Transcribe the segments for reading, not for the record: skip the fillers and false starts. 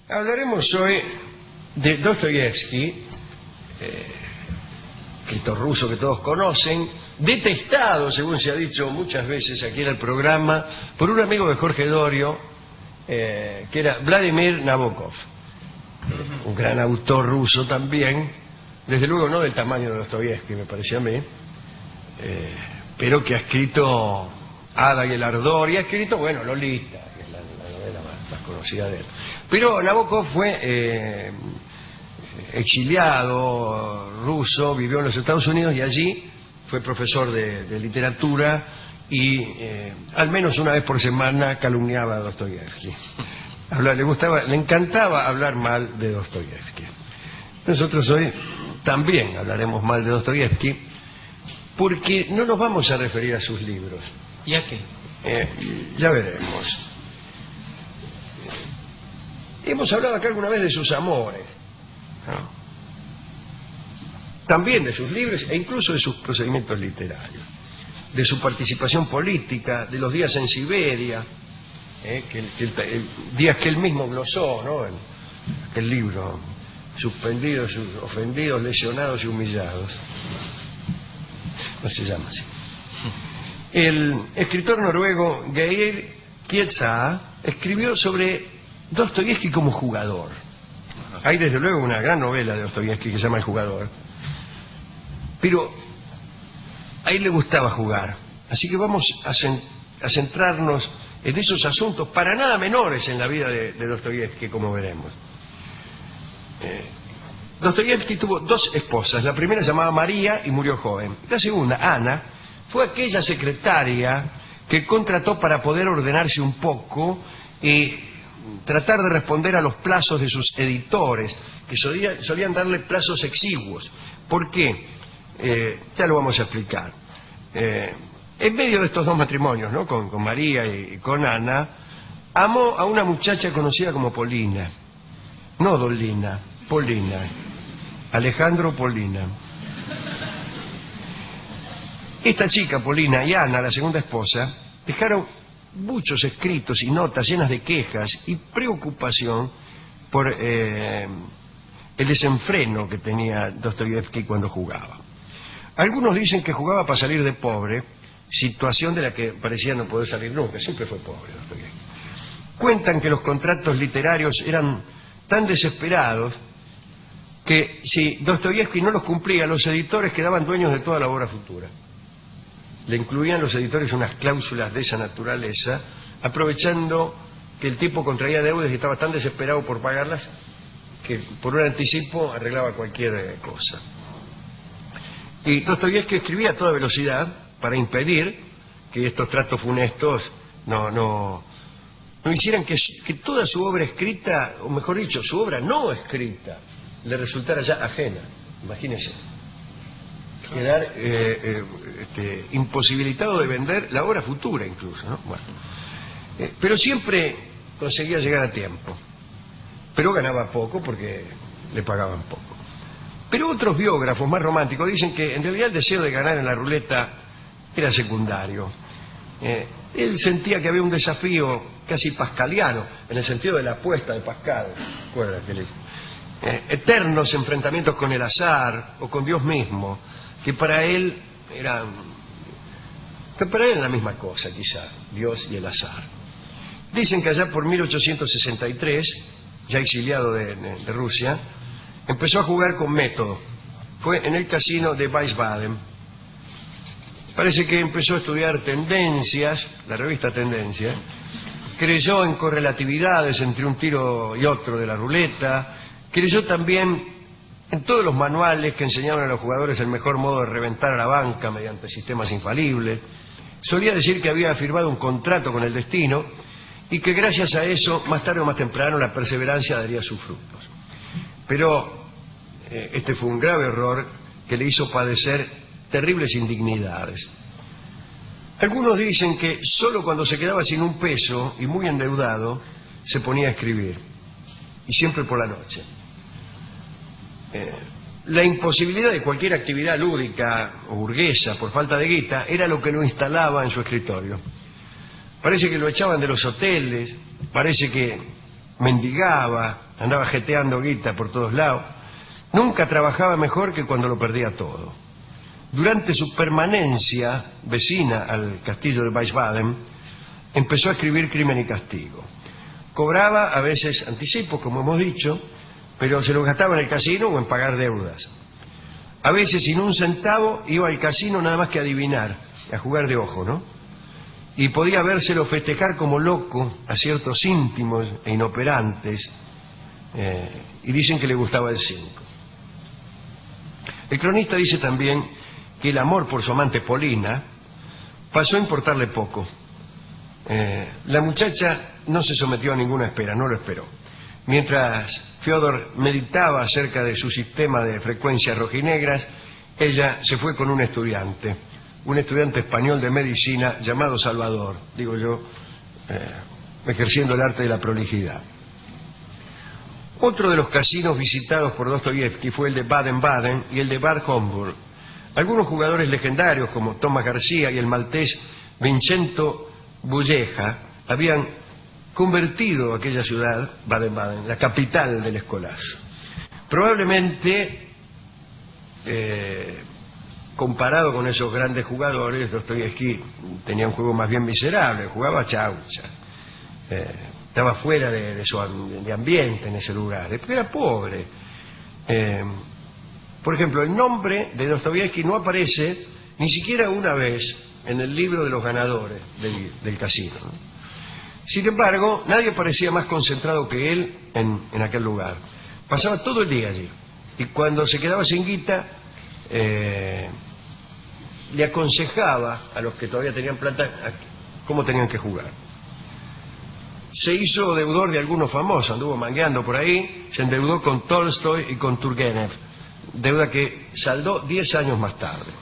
Hablaremos hoy de Dostoyevsky, escritor ruso que todos conocen, detestado, según se ha dicho muchas veces aquí en el programa, por un amigo de Jorge Dorio, que era Vladimir Nabokov, un gran autor ruso también, desde luego no del tamaño de Dostoyevsky, me parece a mí, pero que ha escrito Ada y el Ardor, y ha escrito, bueno, Lolita, que es la novela más conocida de él. Pero Nabokov fue exiliado ruso, vivió en los Estados Unidos y allí fue profesor de literatura y al menos una vez por semana calumniaba a Dostoyevsky. Le encantaba hablar mal de Dostoyevsky. Nosotros hoy también hablaremos mal de Dostoyevsky porque no nos vamos a referir a sus libros. ¿Y a qué? Ya veremos. Hemos hablado acá alguna vez de sus amores, ¿no? También de sus libros e incluso de sus procedimientos literarios, de su participación política, de los días en Siberia, días que él mismo glosó, ¿no? En aquel libro, Suspendidos, ofendidos, lesionados y humillados. No se llama así. El escritor noruego Geir Kietsa escribió sobre Dostoyevsky como jugador. Hay desde luego una gran novela de Dostoyevsky que se llama El jugador, pero a él le gustaba jugar, así que vamos a centrarnos en esos asuntos para nada menores en la vida de Dostoyevsky, como veremos. Dostoyevsky tuvo dos esposas. La primera se llamaba María y murió joven. La segunda, Ana, fue aquella secretaria que contrató para poder ordenarse un poco y tratar de responder a los plazos de sus editores, que solían darle plazos exiguos. ¿Por qué? Ya lo vamos a explicar. En medio de estos dos matrimonios, ¿no? con María y con Ana, amó a una muchacha conocida como Polina. No Dolina, Polina. Alejandro Polina. Esta chica, Polina, y Ana, la segunda esposa, dejaron muchos escritos y notas llenas de quejas y preocupación por el desenfreno que tenía Dostoyevsky cuando jugaba. Algunos dicen que jugaba para salir de pobre, situación de la que parecía no poder salir nunca, siempre fue pobre Dostoyevsky. Cuentan que los contratos literarios eran tan desesperados que si Dostoyevsky no los cumplía, los editores quedaban dueños de toda la obra futura. Le incluían los editores unas cláusulas de esa naturaleza, aprovechando que el tipo contraía deudas y estaba tan desesperado por pagarlas que por un anticipo arreglaba cualquier cosa. Y Dostoyevsky escribía a toda velocidad para impedir que estos tratos funestos no hicieran que toda su obra escrita, o mejor dicho, su obra no escrita, le resultara ya ajena. Imagínense. Quedar imposibilitado de vender la obra futura incluso, ¿no? Bueno, pero siempre conseguía llegar a tiempo, pero ganaba poco porque le pagaban poco. Pero otros biógrafos más románticos dicen que en realidad el deseo de ganar en la ruleta era secundario. Él sentía que había un desafío casi pascaliano, en el sentido de la apuesta de Pascal, ¿recuerda? Eternos enfrentamientos con el azar o con Dios mismo, que para él eran la misma cosa, quizá, Dios y el azar. Dicen que allá por 1863, ya exiliado de Rusia, empezó a jugar con método. Fue en el casino de Wiesbaden. Parece que empezó a estudiar tendencias, la revista Tendencias, creyó en correlatividades entre un tiro y otro de la ruleta, creyó también en todos los manuales que enseñaban a los jugadores el mejor modo de reventar a la banca mediante sistemas infalibles. Solía decir que había firmado un contrato con el destino y que gracias a eso, más tarde o más temprano, la perseverancia daría sus frutos. Pero este fue un grave error que le hizo padecer terribles indignidades. Algunos dicen que solo cuando se quedaba sin un peso y muy endeudado se ponía a escribir, y siempre por la noche. La imposibilidad de cualquier actividad lúdica o burguesa por falta de guita era lo que lo instalaba en su escritorio. Parece que lo echaban de los hoteles, parece que mendigaba, andaba jeteando guita por todos lados. Nunca trabajaba mejor que cuando lo perdía todo. Durante su permanencia vecina al castillo de Wiesbaden, empezó a escribir Crimen y Castigo. Cobraba a veces anticipos, como hemos dicho, pero se los gastaba en el casino o en pagar deudas. A veces, sin un centavo, iba al casino nada más que a adivinar, a jugar de ojo, ¿no? Y podía vérselo festejar como loco a ciertos íntimos e inoperantes, y dicen que le gustaba el 5. El cronista dice también que el amor por su amante Polina pasó a importarle poco. La muchacha no se sometió a ninguna espera, no lo esperó. Mientras Fyodor meditaba acerca de su sistema de frecuencias rojinegras, ella se fue con un estudiante español de medicina llamado Salvador, digo yo, ejerciendo el arte de la prolijidad. Otro de los casinos visitados por Dostoyevsky fue el de Baden-Baden y el de Bad Homburg. Algunos jugadores legendarios como Tomás García y el maltés Vincenzo Bulleja habían convertido aquella ciudad, Baden-Baden, la capital del escolazo. Probablemente, comparado con esos grandes jugadores, Dostoyevsky tenía un juego más bien miserable, jugaba chaucha. Estaba fuera de ambiente en ese lugar, porque era pobre. Por ejemplo, el nombre de Dostoyevsky no aparece ni siquiera una vez en el libro de los ganadores del casino, ¿no? Sin embargo, nadie parecía más concentrado que él en aquel lugar. Pasaba todo el día allí, y cuando se quedaba sin guita, le aconsejaba a los que todavía tenían plata cómo tenían que jugar. Se hizo deudor de algunos famosos, anduvo mangueando por ahí, se endeudó con Tolstoy y con Turgenev, deuda que saldó 10 años más tarde.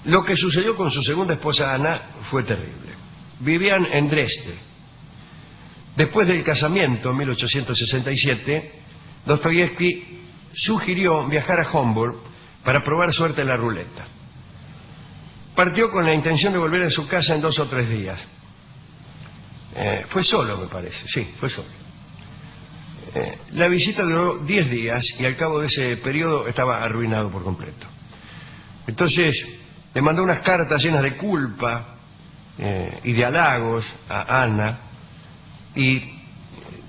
Lo que sucedió con su segunda esposa Ana fue terrible. Vivían en Dresde. Después del casamiento, en 1867, Dostoyevsky sugirió viajar a Homburg para probar suerte en la ruleta. Partió con la intención de volver a su casa en 2 o 3 días. Fue solo, me parece, sí, fue solo. La visita duró 10 días y al cabo de ese periodo estaba arruinado por completo. Entonces le mandó unas cartas llenas de culpa y de halagos a Ana, y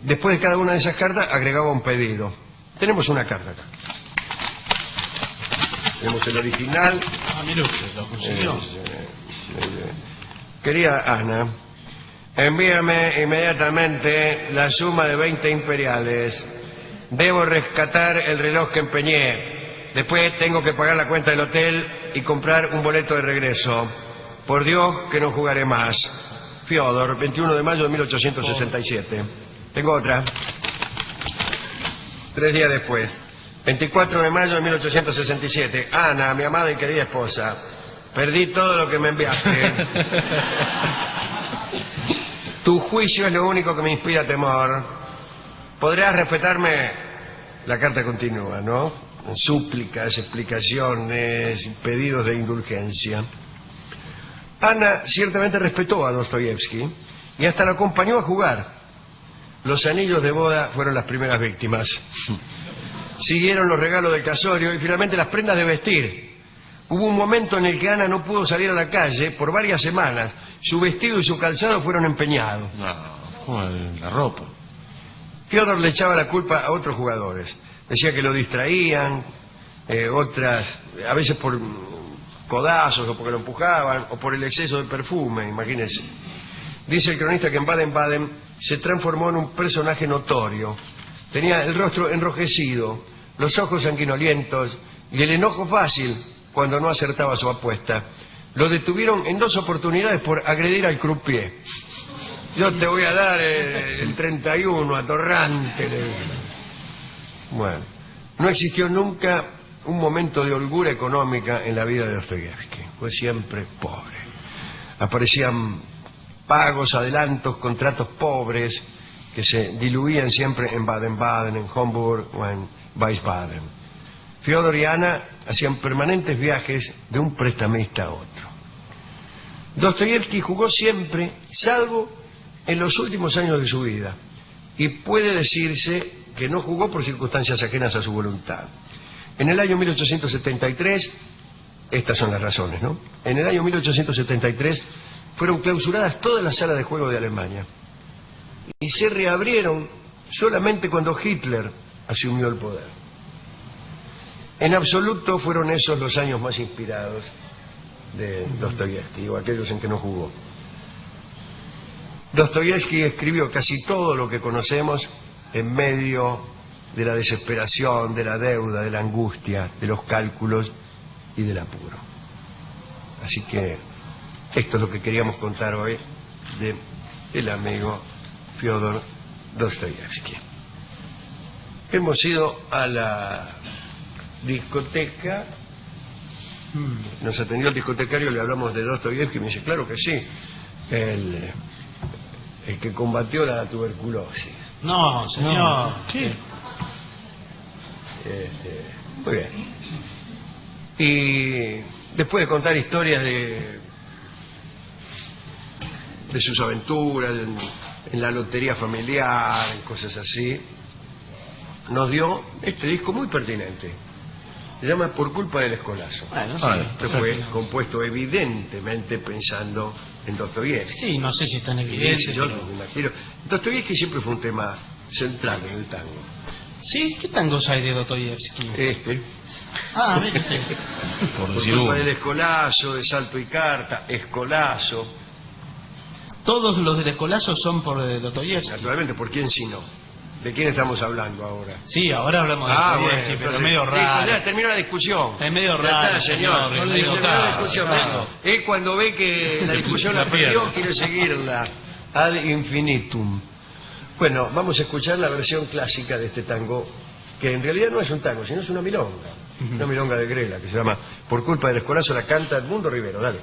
después de cada una de esas cartas agregaba un pedido. Tenemos una carta acá. Tenemos el original. Mire usted, lo consiguió. Querida Ana, envíame inmediatamente la suma de 20 imperiales. Debo rescatar el reloj que empeñé. Después tengo que pagar la cuenta del hotel y comprar un boleto de regreso. Por Dios que no jugaré más. Fyodor, 21 de mayo de 1867. Tengo otra. 3 días después. 24 de mayo de 1867. Ana, mi amada y querida esposa. Perdí todo lo que me enviaste. Tu juicio es lo único que me inspira temor. Podrás respetarme. La carta continúa, ¿no? Súplicas, explicaciones, pedidos de indulgencia. Ana ciertamente respetó a Dostoyevsky y hasta lo acompañó a jugar. Los anillos de boda fueron las primeras víctimas. Siguieron los regalos del casorio y finalmente las prendas de vestir. Hubo un momento en el que Ana no pudo salir a la calle por varias semanas. Su vestido y su calzado fueron empeñados. No, como la ropa. Fyodor le echaba la culpa a otros jugadores. Decía que lo distraían, otras, a veces por codazos o porque lo empujaban, o por el exceso de perfume, imagínense. Dice el cronista que en Baden-Baden se transformó en un personaje notorio. Tenía el rostro enrojecido, los ojos sanguinolientos y el enojo fácil cuando no acertaba su apuesta. Lo detuvieron en 2 oportunidades por agredir al croupier. Yo te voy a dar el 31 atorrante. Bueno, no existió nunca un momento de holgura económica en la vida de Dostoyevsky. Fue siempre pobre. Aparecían pagos, adelantos, contratos pobres que se diluían siempre en Baden-Baden, en Homburg o en Wiesbaden. Fyodor y Ana hacían permanentes viajes de un prestamista a otro. Dostoyevsky jugó siempre, salvo en los últimos años de su vida, y puede decirse que no jugó por circunstancias ajenas a su voluntad. En el año 1873, estas son las razones, ¿no? En el año 1873 fueron clausuradas todas las salas de juego de Alemania y se reabrieron solamente cuando Hitler asumió el poder. En absoluto fueron esos los años más inspirados de Dostoyevsky, o aquellos en que no jugó. Dostoyevsky escribió casi todo lo que conocemos en medio de la desesperación, de la deuda, de la angustia, de los cálculos y del apuro. Así que esto es lo que queríamos contar hoy de el amigo Fyodor Dostoyevsky. Hemos ido a la discoteca, nos atendió el discotecario, le hablamos de Dostoyevsky y me dice, claro que sí, el que combatió la tuberculosis. No, señor. ¿Qué? Muy bien. Y después de contar historias de sus aventuras en la lotería familiar, en cosas así, nos dio este disco muy pertinente. Se llama Por culpa del escolazo. Bueno, Que fue compuesto evidentemente pensando en Dostoyevsky. sí, no sé si es tan evidente. Sí, yo pero- me imagino. Dostoyevsky siempre fue un tema central en el tango. ¿Sí? ¿Qué tangos hay de Dostoyevsky? Ah, Mire usted. Por Por decir culpa uno. del escolazo, de salto y carta, escolazo. Todos los del escolazo son por Dostoyevsky. Naturalmente, ¿por quién si no? ¿De quién estamos hablando ahora? Sí, ahora hablamos de Dostoyevsky, pero entonces, medio raro. ya terminó la discusión. Es medio Ya raro, está, señor. señor, medio Terminó la raro, discusión. raro. Él cuando ve que la discusión la La perdió, pierde. quiere seguirla ad infinitum. Bueno, vamos a escuchar la versión clásica de este tango, que en realidad no es un tango, sino es una milonga. Una milonga de Grela, que se llama Por culpa del escolazo, la canta Edmundo Rivero. Dale.